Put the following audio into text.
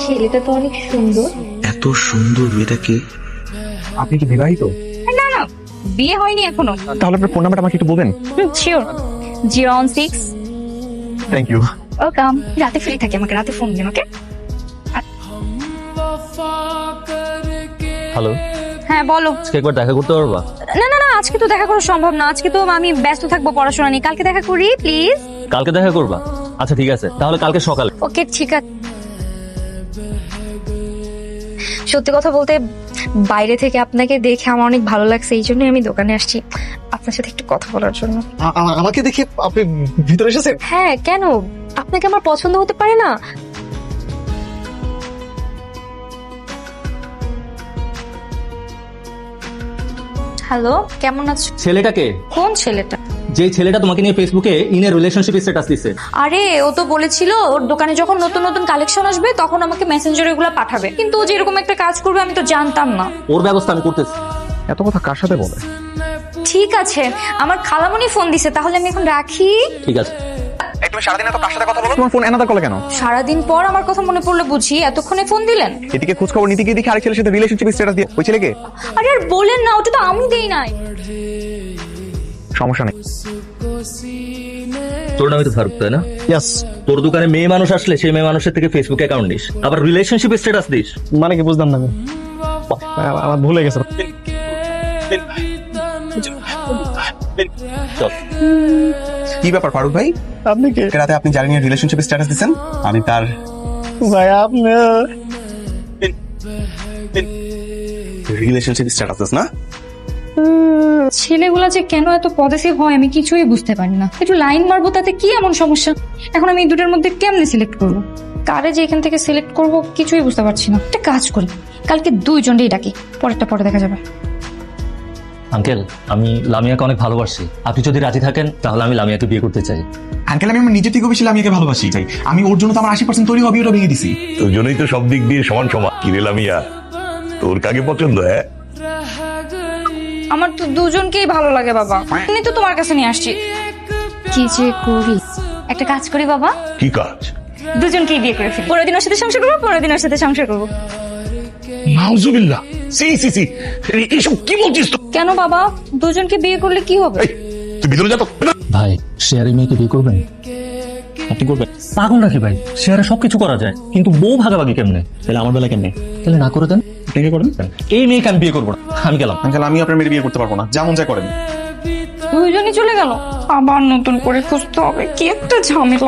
ছেলেটা তো অনেক সুন্দর। এত সুন্দর মেয়েটাকে। আপনি কি বিবাহিত? না না, বিয়ে হয়নি এখনো। তাহলে আপনার ফোন নাম্বারটা আমাকে একটু বলবেন? শিওর, 016। Thank you. ওয়েলকাম। রাতে ফ্রি থাকি, আমাকে রাতে ফোন দিন। ওকে। হ্যালো, হ্যাঁ বলো। আজকে একবার দেখা করতে পারবা? না না না, আজকে তো দেখা করা সম্ভব না। আজকে তো আমি ব্যস্ত থাকবো পড়াশোনা নিয়ে। কালকে দেখা করি প্লিজ। কালকে দেখা করবা? আচ্ছা ঠিক আছে, তাহলে কালকে সকালে। ওকে ঠিক আছে। সত্যি কথা বলতে, বাইরে থেকে আপনাকে দেখে আমার অনেক ভালো লাগছে, এই জন্যই আমি দোকানে আসছি আপনার সাথে একটু কথা বলার জন্য। আমাকে দেখে আপনি ভিতরে এসেছেন? হ্যাঁ, কেন? আপনাকে আমার পছন্দ হতে পারে না? হ্যালো, কেমন আছো? ছেলেটাকে? কোন ছেলেটা? যে ছেলেটা তোমাকে নিয়ে ফেসবুকে ইনের রিলেশনশিপ স্ট্যাটাস দিছে। আরে, ও তো বলেছিল ওর দোকানে যখন নতুন নতুন কালেকশন আসবে তখন আমাকে মেসেঞ্জারে এগুলো পাঠাবে, কিন্তু ও যে এরকম একটা কাজ করবে আমি তো জানতাম না। ওর ব্যবস্থা আমি করতেছি। এত কথা কার সাথে বলে? ঠিক আছে, আমার খালামণি ফোন দিছে, তাহলে আমি এখন রাখি। ঠিক আছে। এই তুমি সারাদিন এত কার সাথে কথা বলো? তোমার ফোন এনাদা কলে কেন? সারাদিন পর আমার কথা মনে পড়লো বুঝি, এতক্ষণে ফোন দিলেন? এদিকে খোঁজ খবর নিতে গিয়ে দেখি আরেক ছেলের সাথে রিলেশনশিপ স্ট্যাটাস দিয়ে। ওই ছেলেকে? আরে আর বলেন না, ওটা তো আমি দেই নাই। সমস্যা নেই। তোর নামে তো ফারুক, তাই না? ইয়েস। তোর দোকানে মেয়ে মানুষ আসলে সেই মেয়ে মানুষের থেকে ফেসবুক অ্যাকাউন্ট দিস, আবার রিলেশনশিপ স্ট্যাটাস দিস। মানে কি বুঝলাম না আমি। আমার ভুলে গেছে। চল। কি ব্যাপার ফারুক ভাই? আপনি কে? রাতে আপনি জানেন রিলেশনশিপ স্ট্যাটাস দিচ্ছেন? আমি তার ভাই আপনি রিলেশনশিপ স্ট্যাটাস না? ছেলেগুলা যে কেন এত পজিটিভ হয় আমি কিছুই বুঝতে পারি না। একটু লাইন মারবো, তাতে কি এমন সমস্যা? এখন আমি এই দুটোর মধ্যে কেমনে সিলেক্ট করবো? কারে যে এখান থেকে সিলেক্ট করব কিছুই বুঝতে পারছি না। একটা কাজ করি, কালকে দুইজনকেই ডাকি, পরেরটা পরে দেখা যাবে। আঙ্কেল, আমি লামিয়াকে অনেক ভালোবাসি। আপনি যদি রাজি থাকেন তাহলে আমি লামিয়াকে বিয়ে করতে চাই। আঙ্কেল, আমি আমার নিজের থেকেও বেশি লামিয়াকে ভালোবাসি। চাই আমি ওর জন্য তো আমার 80% তৈরি হবে, ওটা ভেঙে দিছি। তোর জন্যই তো সব দিক দিয়ে সমান সমান। কি রে লামিয়া, তোর কাকে পছন্দ? হ্যাঁ, আমার তো দুজনকেই ভালো লাগে বাবা, এমনি তো তোমার কাছে নিয়ে আসছি। কি যে করি, একটা কাজ করি বাবা। কি কাজ? দুজনকেই বিয়ে করে ফেলি। 15 দিন ওর সাথে সংসার করবো, 15 দিন ওর সাথে সংসার করবো। নাউজুবিল্লাহ, সি সি সি, এইসব কি বলছিস তো? কেন বাবা, দুজনকে বিয়ে করলে কি হবে? এই, তুই ভিতরে যা তো। ভাই, শেয়ারে মেয়েকে বিয়ে করবেন? আপনি করবেন? পাগল নাকি ভাই? শেয়ারে সবকিছু করা যায়, কিন্তু বউ ভাগাভাগি কেমনে? তাহলে আমার বেলা কেমনে? তাহলে না করে দেন। আপনি কি করেন? এই মেয়েকে আমি বিয়ে করবো না, আমি গেলাম। আঙ্কেল, আমি আপনার মেয়ের বিয়ে করতে পারবো না, যেমন যা করেন। দুইজনই চলে গেল, আবার নতুন করে খুঁজতে হবে, কি একটা ঝামেলা।